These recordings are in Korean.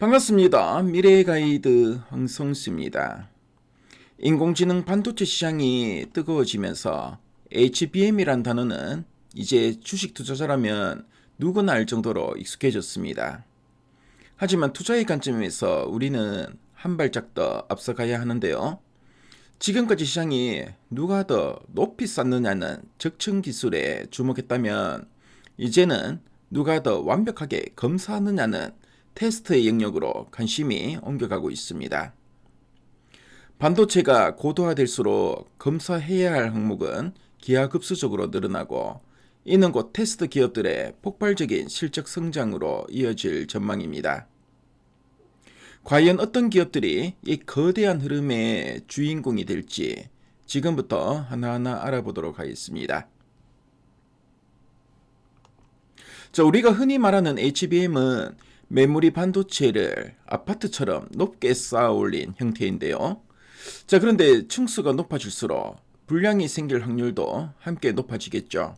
반갑습니다. 미래의 가이드 황성수입니다. 인공지능 반도체 시장이 뜨거워지면서 HBM이란 단어는 이제 주식 투자자라면 누구나 알 정도로 익숙해졌습니다. 하지만 투자의 관점에서 우리는 한 발짝 더 앞서가야 하는데요. 지금까지 시장이 누가 더 높이 쌓느냐는 적층 기술에 주목했다면 이제는 누가 더 완벽하게 검사하느냐는 테스트의 영역으로 관심이 옮겨가고 있습니다. 반도체가 고도화될수록 검사해야 할 항목은 기하급수적으로 늘어나고 이는 곧 테스트 기업들의 폭발적인 실적 성장으로 이어질 전망입니다. 과연 어떤 기업들이 이 거대한 흐름의 주인공이 될지 지금부터 하나하나 알아보도록 하겠습니다. 우리가 흔히 말하는 HBM은 메모리 반도체를 아파트처럼 높게 쌓아 올린 형태인데요. 그런데 층수가 높아질수록 불량이 생길 확률도 함께 높아지겠죠.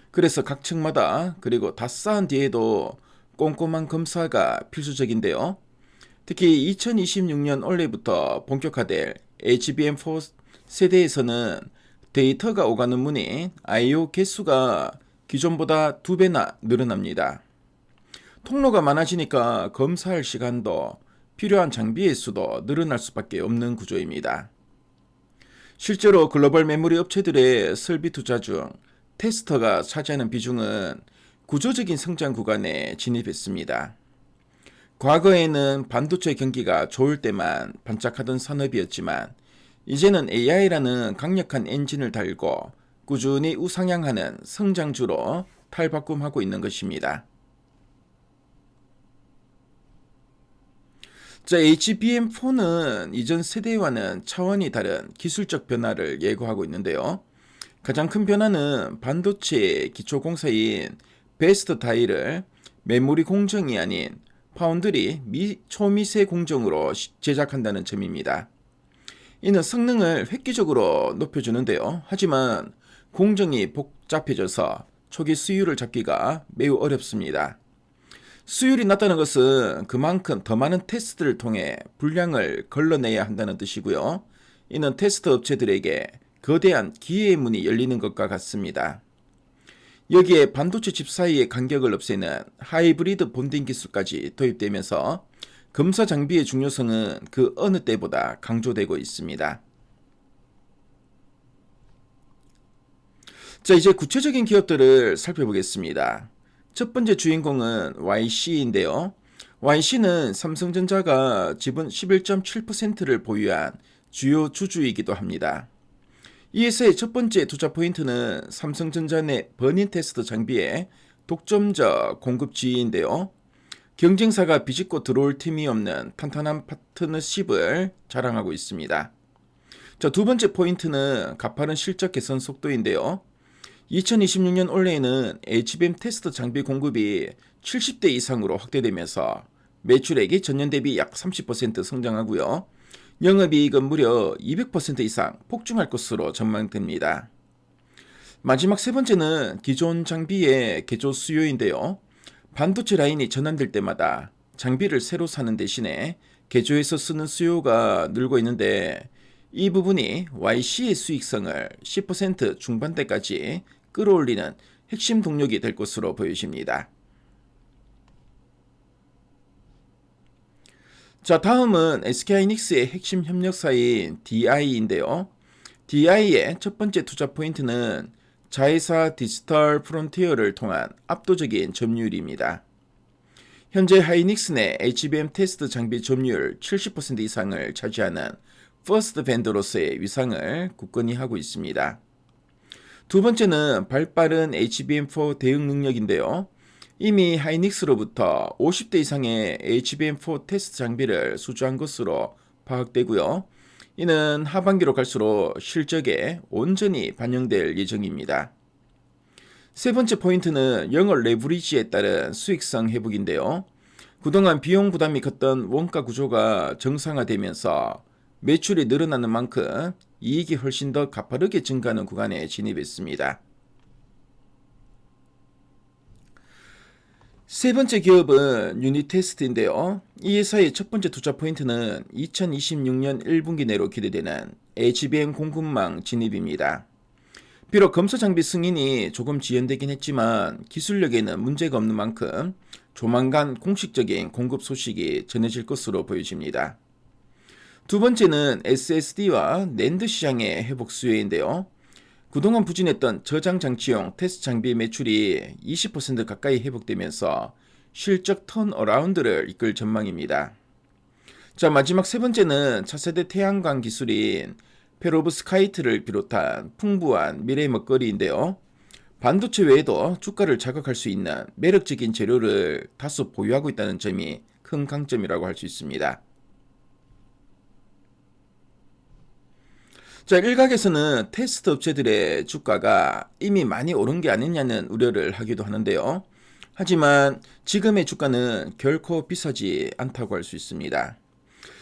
그래서 각 층마다 그리고 다 쌓은 뒤에도 꼼꼼한 검사가 필수적인데요. 특히 2026년 올해부터 본격화될 HBM4 세대에서는 데이터가 오가는 문의 I/O 개수가 기존보다 2배나 늘어납니다. 통로가 많아지니까 검사할 시간도 필요한 장비의 수도 늘어날 수밖에 없는 구조입니다. 실제로 글로벌 메모리 업체들의 설비 투자 중 테스터가 차지하는 비중은 구조적인 성장 구간에 진입했습니다. 과거에는 반도체 경기가 좋을 때만 반짝하던 산업이었지만 이제는 AI라는 강력한 엔진을 달고 꾸준히 우상향하는 성장주로 탈바꿈하고 있는 것입니다. HBM4는 이전 세대와는 차원이 다른 기술적 변화를 예고하고 있는데요. 가장 큰 변화는 반도체 기초공사인 베스트 다이를 메모리 공정이 아닌 파운드리 초미세 공정으로 제작한다는 점입니다. 이는 성능을 획기적으로 높여주는데요. 하지만 공정이 복잡해져서 초기 수율을 잡기가 매우 어렵습니다. 수율이 낮다는 것은 그만큼 더 많은 테스트를 통해 분량을 걸러내야 한다는 뜻이고요. 이는 테스트 업체들에게 거대한 기회의 문이 열리는 것과 같습니다. 여기에 반도체 칩 사이의 간격을 없애는 하이브리드 본딩 기술까지 도입되면서 검사 장비의 중요성은 그 어느 때보다 강조되고 있습니다. 이제 구체적인 기업들을 살펴보겠습니다. 첫 번째 주인공은 YC인데요. YC는 삼성전자가 지분 11.7%를 보유한 주요 주주이기도 합니다. 이 회사의 첫 번째 투자 포인트는 삼성전자 내 버닝 테스트 장비의 독점적 공급 지위인데요. 경쟁사가 비집고 들어올 틈이 없는 탄탄한 파트너십을 자랑하고 있습니다. 두 번째 포인트는 가파른 실적 개선 속도인데요. 2026년 올해에는 HBM 테스트 장비 공급이 70대 이상으로 확대되면서 매출액이 전년 대비 약 30% 성장하고요. 영업이익은 무려 200% 이상 폭증할 것으로 전망됩니다. 마지막 세 번째는 기존 장비의 개조 수요인데요. 반도체 라인이 전환될 때마다 장비를 새로 사는 대신에 개조해서 쓰는 수요가 늘고 있는데 이 부분이 YC의 수익성을 10% 중반대까지 끌어올리는 핵심 동력이 될 것으로 보여집니다. 다음은 SK하이닉스의 핵심 협력사인 DI인데요. DI의 첫 번째 투자 포인트는 자회사 디지털 프론티어를 통한 압도적인 점유율입니다. 현재 하이닉스 내 HBM 테스트 장비 점유율 70% 이상을 차지하는 퍼스트 벤더로서의 위상을 굳건히 하고 있습니다. 두 번째는 발빠른 HBM4 대응 능력인데요. 이미 하이닉스로부터 50대 이상의 HBM4 테스트 장비를 수주한 것으로 파악되고요. 이는 하반기로 갈수록 실적에 온전히 반영될 예정입니다. 세 번째 포인트는 영업 레버리지에 따른 수익성 회복인데요. 그동안 비용 부담이 컸던 원가 구조가 정상화되면서 매출이 늘어나는 만큼 이익이 훨씬 더 가파르게 증가하는 구간에 진입했습니다. 세 번째 기업은 유니테스트인데요. 이 회사의 첫 번째 투자 포인트는 2026년 1분기 내로 기대되는 HBM 공급망 진입입니다. 비록 검사 장비 승인이 조금 지연되긴 했지만 기술력에는 문제가 없는 만큼 조만간 공식적인 공급 소식이 전해질 것으로 보여집니다. 두 번째는 SSD와 낸드 시장의 회복 수요인데요. 그동안 부진했던 저장 장치용 테스트 장비 매출이 20% 가까이 회복되면서 실적 턴어라운드를 이끌 전망입니다. 자, 마지막 세 번째는 차세대 태양광 기술인 페로브스카이트를 비롯한 풍부한 미래 먹거리인데요. 반도체 외에도 주가를 자극할 수 있는 매력적인 재료를 다수 보유하고 있다는 점이 큰 강점이라고 할 수 있습니다. 자, 일각에서는 테스트 업체들의 주가가 이미 많이 오른 게 아니냐는 우려를 하기도 하는데요. 하지만 지금의 주가는 결코 비싸지 않다고 할 수 있습니다.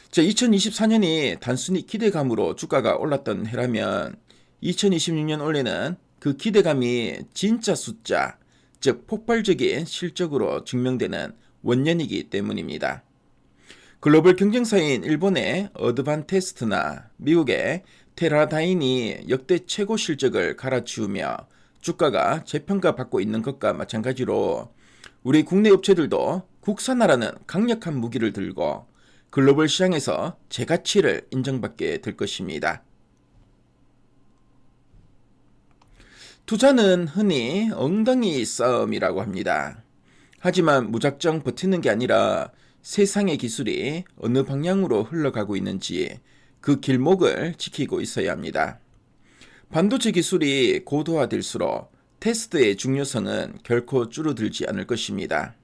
자, 2024년이 단순히 기대감으로 주가가 올랐던 해라면 2026년 올해는 그 기대감이 진짜 숫자, 즉 폭발적인 실적으로 증명되는 원년이기 때문입니다. 글로벌 경쟁사인 일본의 어드반테스트나 미국의 테라다인이 역대 최고 실적을 갈아치우며 주가가 재평가받고 있는 것과 마찬가지로 우리 국내 업체들도 국산화라는 강력한 무기를 들고 글로벌 시장에서 제 가치를 인정받게 될 것입니다. 투자는 흔히 엉덩이 싸움이라고 합니다. 하지만 무작정 버티는 게 아니라 세상의 기술이 어느 방향으로 흘러가고 있는지 그 길목을 지키고 있어야 합니다. 반도체 기술이 고도화될수록 테스트의 중요성은 결코 줄어들지 않을 것입니다.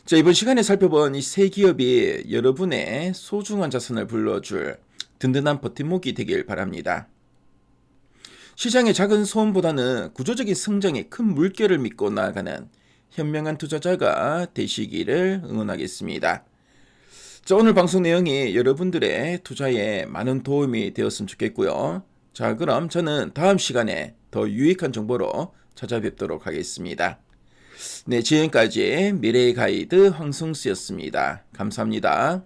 자, 이번 시간에 살펴본 이 세 기업이 여러분의 소중한 자산을 불러줄 든든한 버팀목이 되길 바랍니다. 시장의 작은 소음보다는 구조적인 성장에 큰 물결을 믿고 나아가는 현명한 투자자가 되시기를 응원하겠습니다. 자, 오늘 방송 내용이 여러분들의 투자에 많은 도움이 되었으면 좋겠고요. 자, 그럼 저는 다음 시간에 더 유익한 정보로 찾아뵙도록 하겠습니다. 네, 지금까지 미래의 가이드 황성수였습니다. 감사합니다.